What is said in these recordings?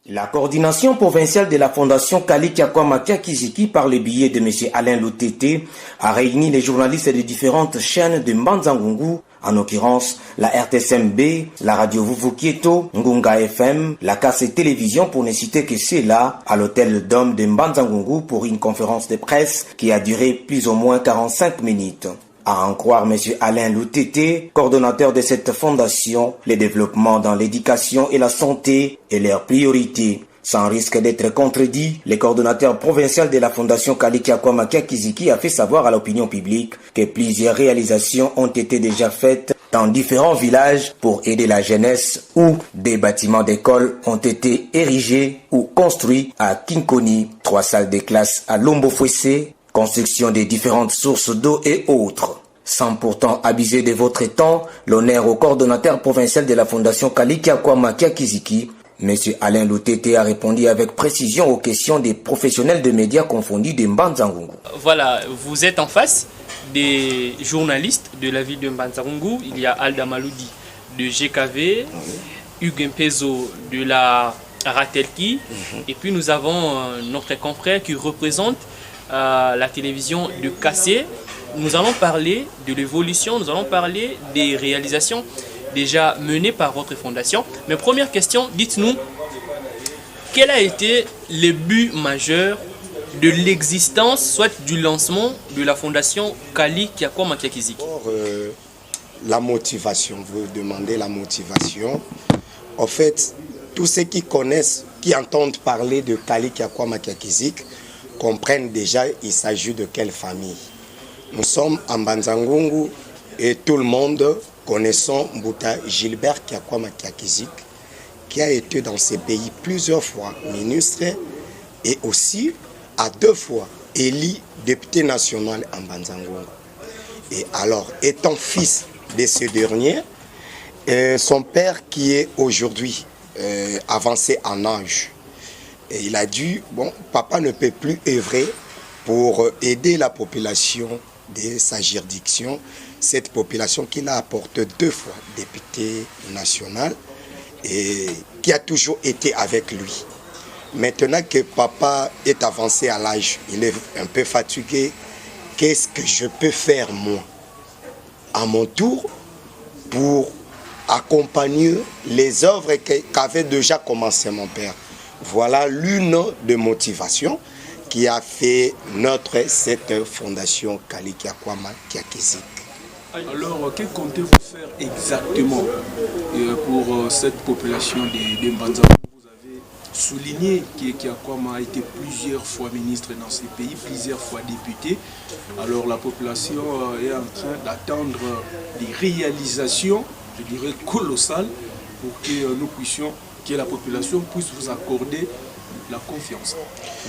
La coordination provinciale de la Fondation Kali Kiakwama Kiakiziki par le biais de M. Alain Lutete a réuni les journalistes de différentes chaînes de Mbanza-Ngungu, en l'occurrence la RTSMB, la radio Vuvukieto, Ngunga FM, la KC Télévision pour ne citer que ceux-là, à l'hôtel Dôme de Mbanza-Ngungu pour une conférence de presse qui a duré plus ou moins 45 minutes. À en croire M. Alain Lutete, coordonnateur de cette fondation, le développement dans l'éducation et la santé est leur priorité. Sans risque d'être contredit, le coordonnateur provincial de la fondation Kali Kiakwama Kiakiziki a fait savoir à l'opinion publique que plusieurs réalisations ont été déjà faites dans différents villages pour aider la jeunesse où des bâtiments d'école ont été érigés ou construits à Kinkoni, 3 salles de classe à Lombo-Fouessé, construction des différentes sources d'eau et autres. Sans pourtant abuser de votre temps, l'honneur au coordonnateur provincial de la Fondation Kali Kiakwama Kiakiziki, M. Alain Lutete a répondu avec précision aux questions des professionnels de médias confondus de Mbanza-Ngungu. Voilà, vous êtes en face des journalistes de la ville de Mbanza-Ngungu. Il y a Alda Maloudi de GKV, Hugues Mpezo de la Ratelki, et puis nous avons notre confrère qui représente la télévision de Kassé. Nous allons parler de l'évolution, nous allons parler des réalisations déjà menées par votre fondation. Mais première question, dites-nous, quel a été le but majeur de l'existence, soit du lancement de la fondation Kali Kiakwama Kiakiziki? La motivation, vous demandez la motivation. En fait, tous ceux qui connaissent, qui entendent parler de Kali Kiakwama Kiakiziki, comprennent déjà il s'agit de quelle famille. Nous sommes en Mbanza-Ngungu et tout le monde connaissant Mbouta Gilbert Kiakwama Kiakiziki, qui a été dans ces pays plusieurs fois ministre et aussi à 2 fois élu député national en Mbanza-Ngungu. Et alors, étant fils de ce dernier, son père qui est aujourd'hui avancé en âge, et il a dit, bon, papa ne peut plus œuvrer pour aider la population de sa juridiction, cette population qu'il a apporté 2 fois député national et qui a toujours été avec lui. Maintenant que papa est avancé à l'âge, il est un peu fatigué, qu'est-ce que je peux faire moi, à mon tour, pour accompagner les œuvres qu'avait déjà commencé mon père? Voilà l'une des motivations qui a fait cette fondation Kali Kiakwama Kiakiziki. Alors, que comptez-vous faire exactement pour cette population de Mbanza? Vous avez souligné que Kiakwama a été plusieurs fois ministre dans ces pays, plusieurs fois député. Alors, la population est en train d'attendre des réalisations, je dirais, colossales pour que nous puissions, que la population puisse vous accorder la confiance.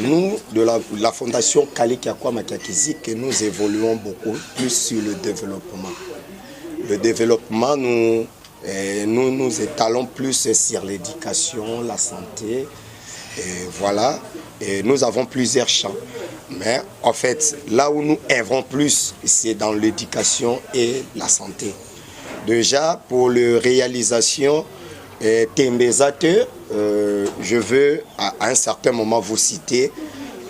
Nous, de la fondation Kali Kiakwama Kiakiziki, nous évoluons beaucoup plus sur le développement. Le développement, nous étalons plus sur l'éducation, la santé, et voilà. Et nous avons plusieurs champs. Mais en fait, là où nous œuvrons plus, c'est dans l'éducation et la santé. Déjà, pour la réalisation Tembezateur, je veux à un certain moment vous citer,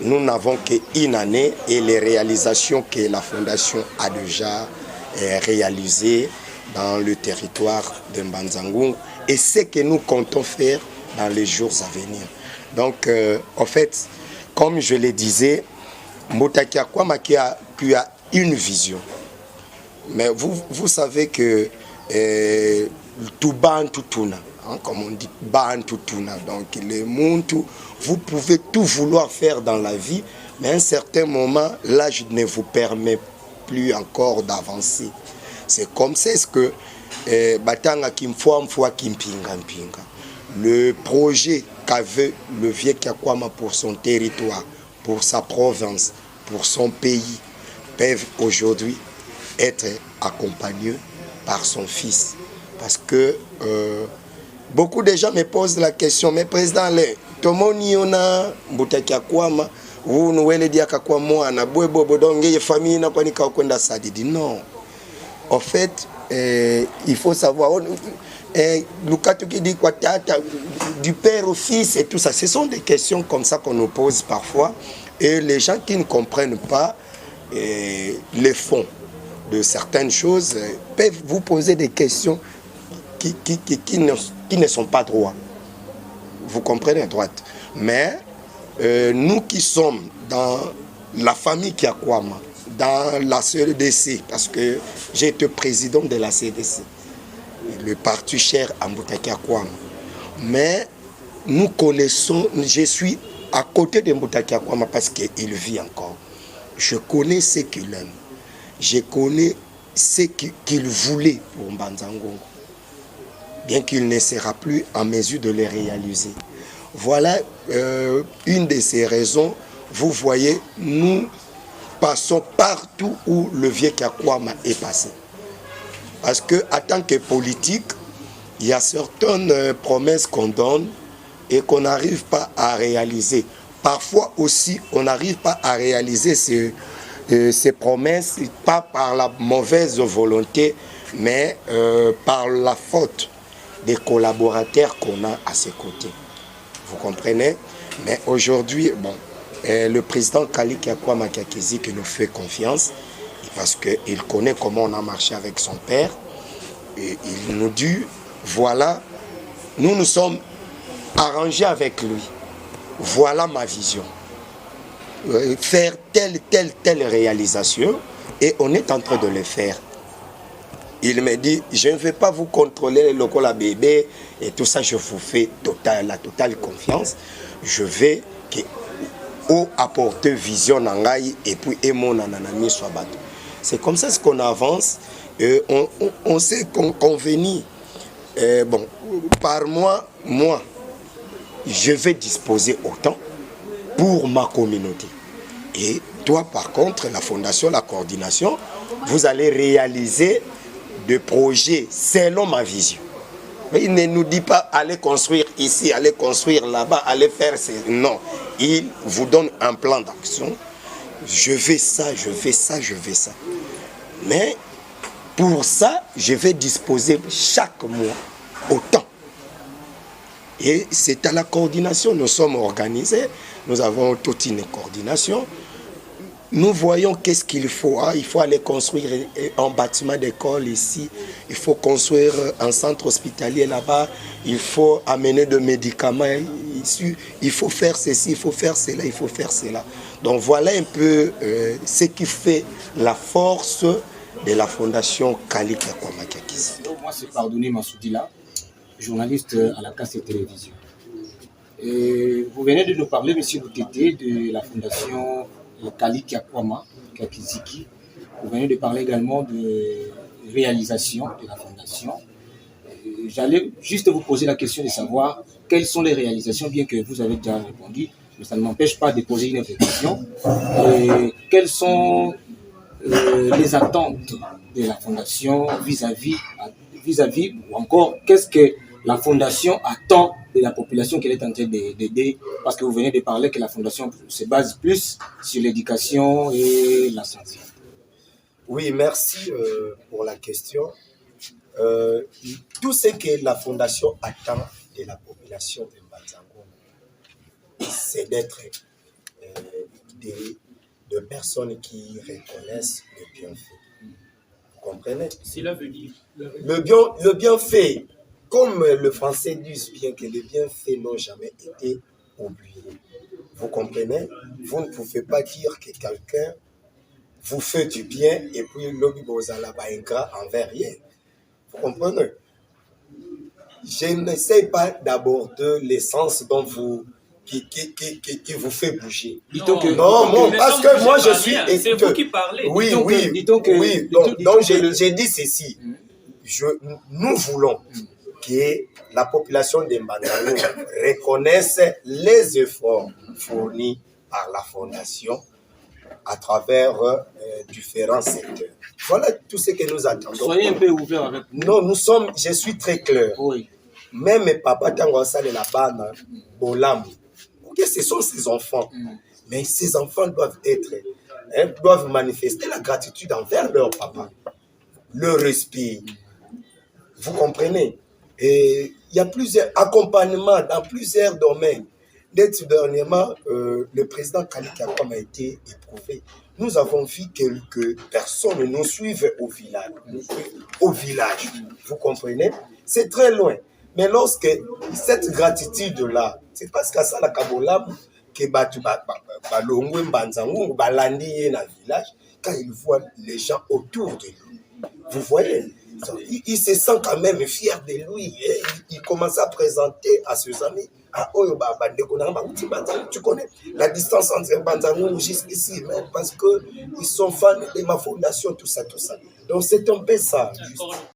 nous n'avons qu'une année et les réalisations que la fondation a déjà réalisées dans le territoire de Mbanza-Ngungu et ce que nous comptons faire dans les jours à venir. Donc, en fait, comme je le disais, Mbouta Kiakwama qui a une vision. Mais vous savez que tout Bantutuna, comme on dit, Bantutuna, donc le monde, vous pouvez tout vouloir faire dans la vie, mais à un certain moment, l'âge ne vous permet plus encore d'avancer. C'est comme ça que Batanga Kimfoa Mfoa Kimpinga Mpinga. Le projet qu'avait le vieux Kiakwama pour son territoire, pour sa province, pour son pays, peuvent aujourd'hui être accompagnés par son fils. Parce que beaucoup de gens me posent la question, mais président, Tomoni Yona, Mbouta Kiakwama, vous nous voulez dire qu'à moi, na bobo bodonge famille na kwani kakwenda sadi. Non. En fait, il faut savoir, Lukatuki dit quoi, du père au fils et tout ça. Ce sont des questions comme ça qu'on nous pose parfois. Et les gens qui ne comprennent pas les fonds de certaines choses peuvent vous poser des questions qui ne sont pas droits. Vous comprenez, droite. Mais nous qui sommes dans la famille Kiakwama, dans la CDC, parce que j'ai été président de la CDC, le parti cher à Mbutakiakwama. Mais nous connaissons, je suis à côté de Mbutakiakwama parce qu'il vit encore. Je connais ce qu'il aime. Je connais ce qu'il voulait pour Mbanza-Ngongo. Bien qu'il ne sera plus en mesure de les réaliser. Voilà une de ces raisons. Vous voyez, nous passons partout où le vieux Kiakwama est passé. Parce qu'en tant que politique, il y a certaines promesses qu'on donne et qu'on n'arrive pas à réaliser. Parfois aussi, on n'arrive pas à réaliser ces promesses, pas par la mauvaise volonté, mais par la faute des collaborateurs qu'on a à ses côtés. Vous comprenez? Mais aujourd'hui, bon, le président Kali Kiakwama Kiakiziki qui nous fait confiance, parce qu'il connaît comment on a marché avec son père, et il nous dit, voilà, nous nous sommes arrangés avec lui. Voilà ma vision. Faire telle réalisation, et on est en train de le faire. Il me dit, je ne vais pas vous contrôler le local à bébé et tout ça, je vous fais la totale confiance. Je vais apporter vision nangai et puis mon nanami soit battu. C'est comme ça qu'on avance. On sait qu'on convenir. Bon, par mois, moi, je vais disposer autant pour ma communauté. Et toi, par contre, la fondation, la coordination, vous allez réaliser des projets selon ma vision. Il ne nous dit pas allez construire ici, allez construire là-bas, allez faire... Non, il vous donne un plan d'action. Je vais ça, je vais ça, je vais ça. Mais pour ça, je vais disposer chaque mois autant. Et c'est à la coordination, nous sommes organisés, nous avons toute une coordination. Nous voyons qu'est-ce qu'il faut. Il faut aller construire un bâtiment d'école ici. Il faut construire un centre hospitalier là-bas. Il faut amener des médicaments ici. Il faut faire ceci, il faut faire cela, il faut faire cela. Donc voilà un peu ce qui fait la force de la fondation Kali Kiakwama Kiakiziki. Moi, c'est Pardonné Massoudila, journaliste à la Casse Télévision. Et vous venez de nous parler, monsieur Boutété, de la fondation Kali Kiakwama Kiakiziki. Vous venez de parler également de réalisation de la fondation. J'allais juste vous poser la question de savoir quelles sont les réalisations, bien que vous avez déjà répondu, mais ça ne m'empêche pas de poser une autre question. Quelles sont les attentes de la fondation vis-à-vis, ou encore qu'est-ce que la fondation attend de la population qu'elle est en train d'aider, parce que vous venez de parler que la fondation se base plus sur l'éducation et la santé. Oui, merci pour la question. Tout ce que la fondation attend de la population de Mbanza-Ngongo, c'est d'être de personnes qui reconnaissent le bienfait. Vous comprenez? Cela veut dire le bienfait, comme le français dit bien que les bienfaits n'ont jamais été oubliés. Vous comprenez? Vous ne pouvez pas dire que quelqu'un vous fait du bien et puis l'homme vous a là-bas ingrat envers rien. Vous comprenez? Je n'essaie pas d'aborder l'essence dont qui vous fait bouger. Non, parce que moi je suis... C'est vous qui parlez. Oui, donc j'ai dit ceci. Nous voulons que la population de Mbanza-Ngongo reconnaisse les efforts fournis par la fondation à travers différents secteurs. Voilà tout ce que nous attendons. Soyez un peu ouvert avec nous. Non, je suis très clair. Oui. Même papa Tangosa de la Bana, Bolam, ce sont ses enfants. Mais ces enfants doivent manifester la gratitude envers leur papa, leur respect. Vous comprenez? Et il y a plusieurs accompagnements dans plusieurs domaines. Dernièrement, le président Kali Kiakwama a été éprouvé. Nous avons vu quelques personnes nous suivent au village. Vous comprenez? C'est très loin. Mais lorsque cette gratitude-là, c'est parce qu'à ça, la Kabolam, que Balongwe Mbanzangu, Balandi dans le village, quand il voit les gens autour de lui. Vous voyez? Il se sent quand même fier de lui. Et il commence à présenter à ses amis. Tu connais la distance entre Banzango jusqu'ici, même parce qu'ils sont fans de ma fondation, tout ça. Donc c'est un peu ça. Juste.